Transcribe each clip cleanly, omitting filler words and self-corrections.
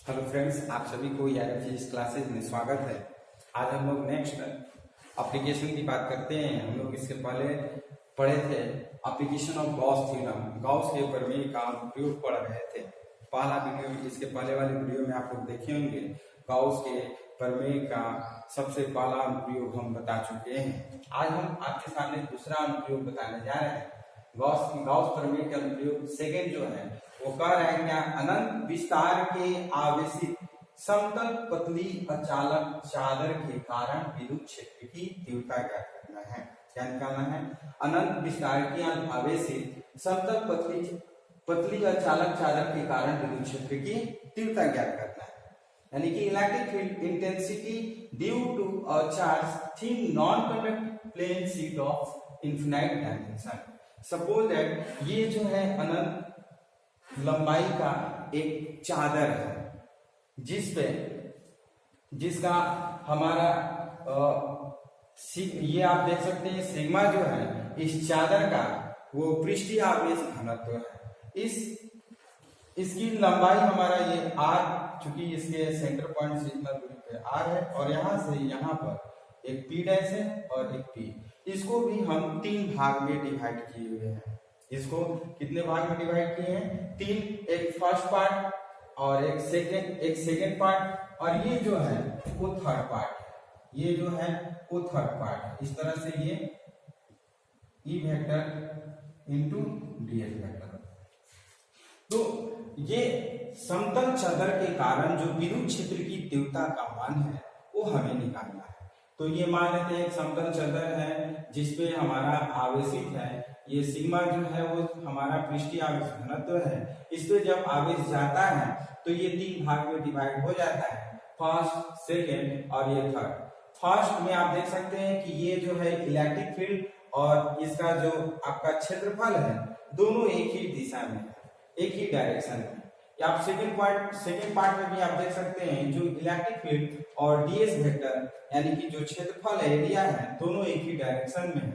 Hello friends, आप सभी को यार फिजिक्स क्लासेज में स्वागत है। आज हम लोग नेक्स्ट एप्लीकेशन की बात करते हैं। हम लोग इसके पहले पढ़े थे application of Gauss theorem. Gauss के प्रमेय का उपयोग पढ़ रहे थे। पहला वीडियो, इसके पहले वाले वीडियो में आप लोग देखे होंगे। गॉस के प्रमेय का सबसे पहला अनुप्रयोग हम बता चुके हैं। आज हम आपके सामने दूसरा अनुप्रयोग बताने जा रहे हैं। गॉस प्रमेय का अनुप्रयोग सेकेंड जो है वो कह रहे हैं क्या, अनंत विस्तार के आवेशित समतल पतली अचालक चादर के कारण विद्युत क्षेत्र की तीव्रता ज्ञात करना है। क्या निकालना है? अनंत विस्तार की आवेशित समतल पतली अचालक चादर के कारण विद्युत क्षेत्र की तीव्रता ज्ञात करना है। यानी कि electric field intensity due to a charge thin non conducting plane sheet of infinite dimension. Suppose that ये जो है अनंत लंबाई का एक चादर है जिसका हमारा ये आप देख सकते हैं सिग्मा जो है इस चादर का वो पृष्ठीय आवेश घनत्व है। इसकी लंबाई हमारा ये आर, चूंकि इसके सेंटर पॉइंट से इतना दूरी पे आर है और यहाँ से यहाँ पर एक पी डैश है और एक पी। इसको भी हम तीन भाग में डिवाइड किए हुए हैं। इसको कितने भाग में डिवाइड किए हैं? तीन, एक फर्स्ट पार्ट और एक सेकेंड पार्ट और ये जो है वो थर्ड पार्ट। ये जो है वो थर्ड पार्ट। इस तरह से ये E vector into DS vector. तो ये समतल चादर के कारण जो विद्युत क्षेत्र की तीव्रता का मान है वो हमें निकालना है। तो ये मान लेते हैं एक समतल चादर है जिसपे हमारा आवेशित है ये सिग्मा जो है वो हमारा पृष्ठीय आवेश घनत्व है। इस पे जब आवेश जाता है तो ये तीन भाग में डिवाइड हो जाता है, फर्स्ट, सेकेंड और ये थर्ड। फर्स्ट में आप देख सकते हैं कि ये जो है इलेक्ट्रिक फील्ड और इसका जो आपका क्षेत्रफल है दोनों एक ही दिशा में है, एक ही डायरेक्शन में। आप सेकेंड पार्ट में भी आप देख सकते हैं जो इलेक्ट्रिक फील्ड और डीएस वेक्टर यानी कि जो क्षेत्रफल है, एरिया है, दोनों एक ही डायरेक्शन में है,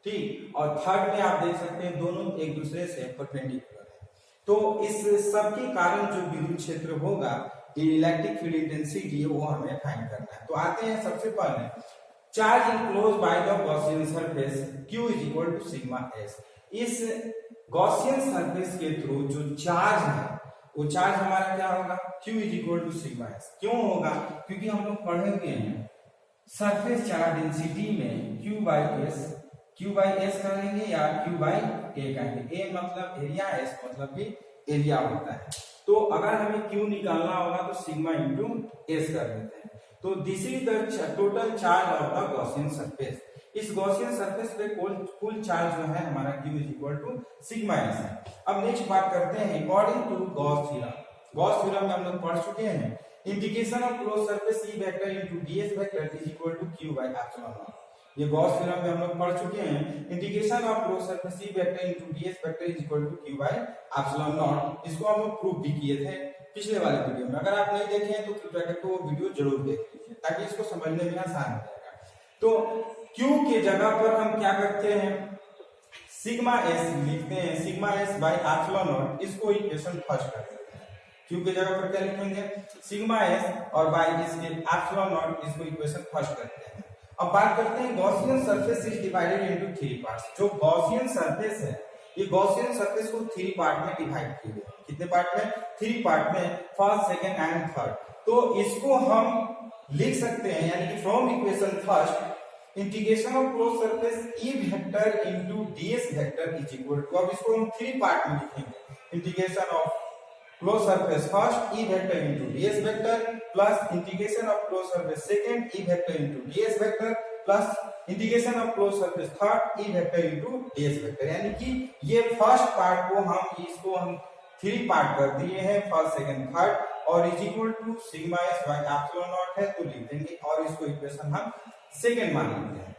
ठीक। और थर्ड में आप देख सकते हैं दोनों एक दूसरे से परपेंडिकुलर है। तो इस सब के कारण जो विद्युत क्षेत्र होगा, इलेक्ट्रिक फील्ड इंटेंसिटी, वो हमें फाइंड करना है। तो आते हैं सबसे पहले, charge enclosed by the Gaussian surface Q is equal to sigma S. इस गॉसियन सरफेस के थ्रू जो चार्ज है वो चार्ज हमारा क्या होगा? Q is equal to sigma S. क्यों होगा? क्योंकि हम लोग पढ़े हुए हैं सरफेस चार्ज डेंसिटी में Q बाई एस कहेंगे या Q बाई ए कहेंगे। ए मतलब एरिया, एस मतलब भी एरिया होता है। तो अगर हमें Q निकालना होगा तो सिग्मा इंटू एस कर देते हैं। तो this is the total charge of the Gaussian surface. इस गॉसियन सरफेस पे कुल चार्ज जो है हमारा Q is equal to sigma S है। अब नेक्स्ट बात करते हैं according to Gauss theorem. Gauss theorem में हम लोग पढ़ चुके हैं integration of close surface E vector into DS vector is equal to Q by epsilon naught. ये गॉस थ्योरम में हम लोग पढ़ चुके हैं integration of close surface E vector into DS vector is equal to Q by epsilon naught. इसको हम लोग प्रूव भी किए थे पिछले वाले वीडियो में। अगर आप नहीं देखे हैं तो कृपया करके वो वीडियो जरूर देख लीजिए ताकि इसको समझने में आसान हो जाएगा। तो Q के जगह पर हम क्या करते हैं? सिग्मा एस लिखते हैं, sigma S by epsilon naught. इसको इक्वेशन फर्स्ट कर देते हैं। Q के जगह पर क्या लिखेंगे? सिग्मा एस और बाई इसके एप्सिलॉन नॉट, इसको इक्वेशन फर्स्ट करते हैं। अब बात करते हैं Gaussian surface is divided into three parts. जो गॉसियन सरफेस है ये गॉसियन सरफेस को थ्री पार्ट में डिवाइड किए गए। कितने पार्ट में? थ्री पार्ट में, फर्स्ट, सेकेंड एंड थर्ड। तो इसको हम लिख सकते हैं यानी कि from equation first integration of close surface E vector into DS vector is equal to, अब इसको हम थ्री पार्ट में लिखेंगे, integration of close surface first E vector into DS vector plus integration of close surface second E vector into DS vector plus integration of close surface third E vector into DS vector. यानी कि ये first part को हम three part कर दिए हैं, first, second, third, और is equal to sigma S by epsilon naught है तो लिख देंगे और इसको इक्वेशन हम सेकंड मान लेते हैं।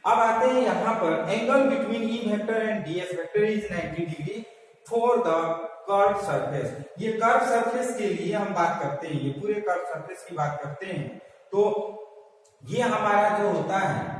अब आते हैं यहाँ पर angle between E vector and DS vector is 90 degree for the curve surface. ये कर्व सरफेस के लिए हम बात करते हैं, ये पूरे कर्व सरफेस की बात करते हैं। तो ये हमारा जो होता है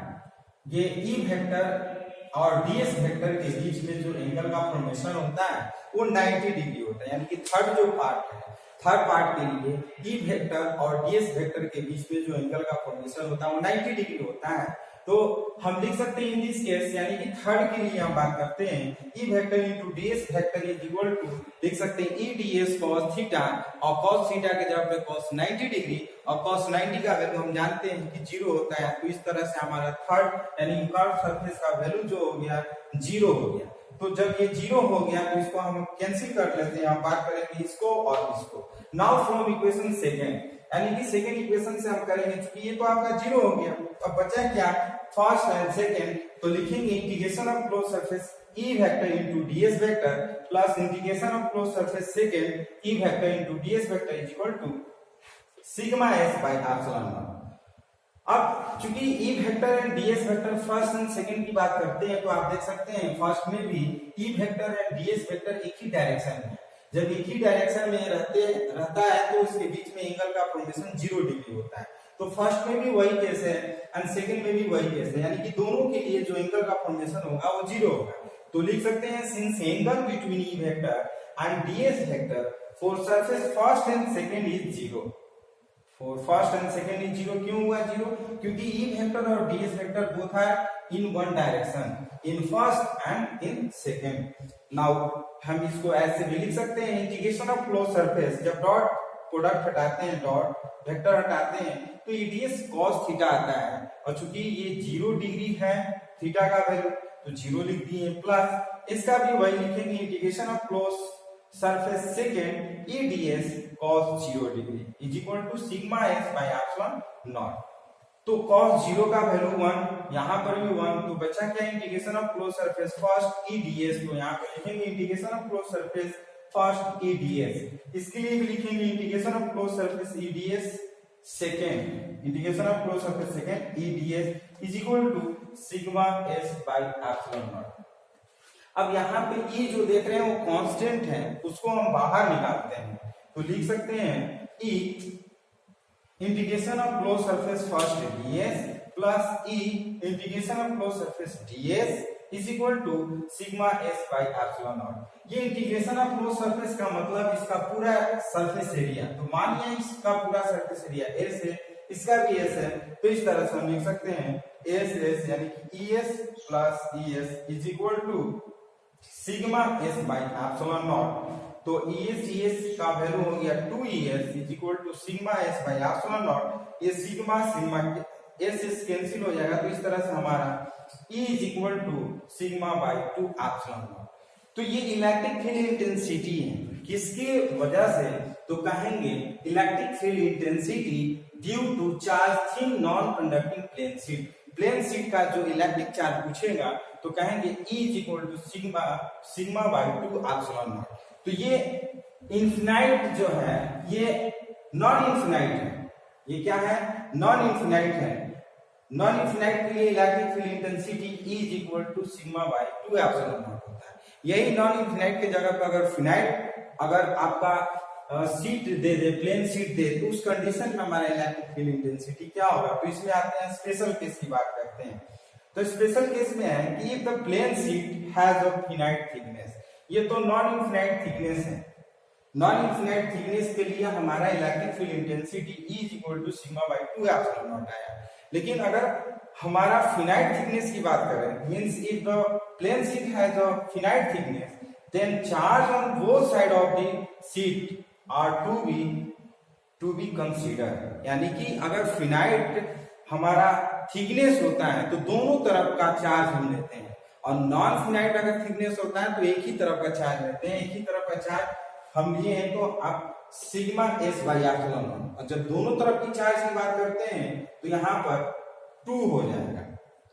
ये ई वेक्टर और डीएस वेक्टर के बीच में जो एंगल का फॉर्मेशन होता है वो 90 डिग्री होता है। यानी कि थर्ड जो पार्ट है थर्ड पार्ट के लिए ई वेक्टर और डीएस वेक्टर के बीच में जो एंगल का फॉर्मेशन होता है वो 90 डिग्री होता है। तो हम लिख सकते हैं इन दिस केस, यानी कि थर्ड के लिए हम बात करते हैं E vector into DS vector is equal to, लिख सकते हैं ई डीएस cos थीटा, और cos थीटा के जगह पे cos 90 डिग्री, और cos 90 का वैल्यू हम जानते हैं कि 0 होता है। तो इस तरह से हमारा थर्ड यानी कर्व सरफेस का वैल्यू जो हो गया 0 हो गया। तो जब ये 0 हो गया तो इसको हम कैंसिल कर लेते हैं, हम बात करेंगे इसको और इसको। नाउ फ्रॉम इक्वेशन सेकंड, यानी कि सेकंड इक्वेशन से हम करेंगे, क्योंकि ये तो आपका 0 हो गया, अब बचा क्या फर्स्ट एंड सेकंड। तो लिखेंगे integration of close surface E vector into DS vector plus integration of close surface second E vector into DS vector is equal to sigma S by epsilon naught. अब चूंकि E vector and DS vector first and second की बात करते हैं, तो आप देख सकते हैं फर्स्ट में भी ई वेक्टर एंड डीएस वेक्टर एक ही डायरेक्शन में, जब एक ही डायरेक्शन में रहता है तो उसके बीच में एंगल का फॉर्मेशन 0 डिग्री होता है। तो फर्स्ट में भी वही केस है एंड सेकंड में भी वही केस है, यानी कि दोनों के लिए जो एंगल का फॉर्मेशन होगा वो 0 होगा। तो लिख सकते हैं since angle between E vector and DS vector for surface first and second is 0। For first and second is 0, क्यों हुआ 0? क्योंकि ई वेक्टर और DS vector both are in one direction, in first and in second. Now हम इसको ऐसे भी लिख सकते हैं इंटीग्रेशन ऑफ क्लोज सरफेस, जब डॉट प्रोडक्ट हटाते हैं, डॉट वेक्टर हटाते हैं, तो ई डीएस cos थीटा आता है, और चूंकि ये 0 डिग्री है थीटा का वैल्यू तो 0 लिख दिए, प्लस इसका भी वही लिखेंगे integration of close surface second E DS cos 0 degree is equal to sigma S by epsilon naught. तो cos 0 का वैल्यू 1, यहाँ पर भी 1, तो बचा क्या integration of close surface first E DS, तो यहाँ पे लिखेंगे integration of close surface first E DS. इसके लिए भी लिखेंगे integration of close surface E DS second, integration of close surface second E DS is equal to sigma S by epsilon naught. अब यहाँ पे ये जो देख रहे हैं वो कांस्टेंट है, उसको हम बाहर निकालते हैं, तो लिख सकते हैं E integration of close surface first DS plus E integration of close surface DS is equal to sigma S by epsilon naught. ये इंटीग्रेशन ऑफ क्लोज सरफेस का मतलब इसका पूरा सरफेस एरिया, तो मान लिया इसका पूरा सरफेस एरिया एस है, इसका भी एस है, तो इस तरह से हम लिख सकते हैं एस एस यानी कि E S plus E S is equal to sigma S by epsilon naught. तो ई एस का वैल्यू हो गया 2es is equal to sigma S by epsilon naught. ये सिग्मा एस कैंसिल हो जाएगा, तो इस तरह से हमारा E is equal to sigma by 2 epsilon naught. तो ये इलेक्ट्रिक फील्ड इंटेंसिटी है, किसकी वजह से? तो कहेंगे electric field intensity due to charge thin non conducting plane sheet. Plane sheet का जो इलेक्ट्रिक चार्ज पूछेगा तो कहेंगे E is equal to sigma by 2 epsilon naught. तो ये इनफिनाइट जो है ये नॉन इनफिनाइट है, ये क्या है? नॉन इनफिनाइट है। नॉन इनफिनाइट के लिए electric field intensity E is equal to sigma by 2 epsilon naught होता है। यही नॉन इनफिनाइट के जगह पर अगर फिनाइट अगर आपका शीट दे दे, प्लेन शीट दे, तो उस कंडीशन में हमारा इलेक्ट्रिक फील्ड इंटेंसिटी क्या होगा? तो इसमें आते हैं स्पेशल केस की बात करते हैं। तो स्पेशल केस में है कि if the plane sheet has a finite thickness, ये तो नॉन इनफिनाइट थिकनेस है। नॉन इनफिनाइट थिकनेस के लिए हमारा electric field intensity E is equal to sigma by 2 epsilon naught आया। लेकिन अगर हमारा फिनाइट थिकनेस की बात करें, means if the plane sheet has a finite thickness, then charge on both side of the sheet are to be consider. यानी कि अगर फिनाइट हमारा थिकनेस होता है तो दोनों तरफ का चार्ज हम लेते हैं, और नॉन फिनाइट अगर थिकनेस होता है तो एक ही तरफ का चार्ज लेते हैं। एक ही तरफ का चार्ज हम लिए हैं तो आप sigma S by epsilon not, और जब दोनों तरफ की चार्ज की बात करते हैं तो यहाँ पर 2 हो जाएगा।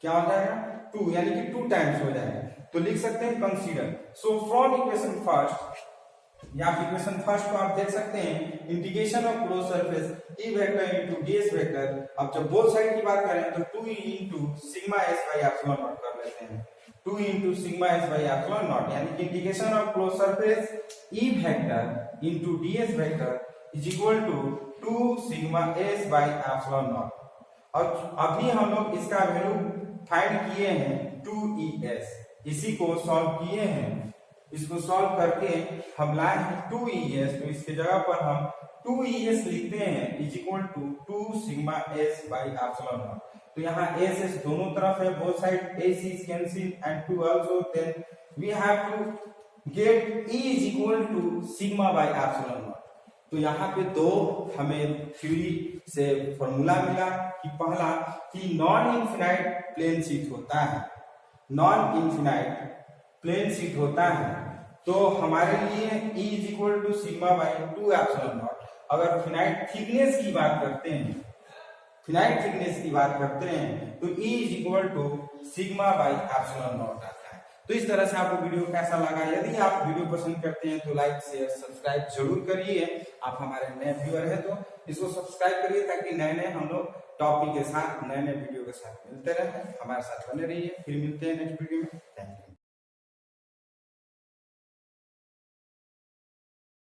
क्या हो जाएगा? 2, यानी कि 2 टाइम्स हो जाएगा। तो लिख सकते हैं consider. So from equation first, या इक्वेशन फर्स्ट को आप देख सकते हैं integration of close surface E vector into DS vector. अब जब बोथ साइड की बात करें तो 2 into sigma S by epsilon naught कर लेते हैं। 2 into sigma S by epsilon naught, यानी कि integration of close surface E vector into DS vector is equal to 2 sigma S by epsilon not. और अभी हम लोग इसका वैल्यू फाइंड किए हैं 2es, इसी को सॉल्व किए हैं इसको सॉल्व करके हम लाए हैं 2ES, तो इसके जगह पर हम 2ES लिखते हैं is equal to 2 sigma S by epsilon naught. तो यहाँ S दोनों तरफ है, both side S is cancel and 2 also, then we have to get E is equal to sigma by epsilon not. तो यहाँ पे दो हमें थ्योरी से फॉर्मूला मिला कि पहला कि नॉन इनफिनाइट प्लेन शीट होता है, नॉन इनफिनाइट प्लेन शीट होता है, तो हमारे लिए E is equal to sigma by 2 epsilon naught. अगर फिनाइट थिकनेस की बात करते हैं, फिनाइट थिकनेस की बात करते हैं तो E is equal to sigma by epsilon naught आता है। तो इस तरह से आपको वीडियो कैसा लगा? यदि आप वीडियो पसंद करते हैं तो लाइक शेयर सब्सक्राइब जरूर करिए। आप हमारे नए व्यूअर हैं तो इसको सब्सक्राइब करिए ताकि नए नए हम लोग टॉपिक के साथ, नए नए वीडियो के साथ मिलते रहे। हमारे साथ बने रहिए, फिर मिलते हैं नेक्स्ट वीडियो में। Thank you.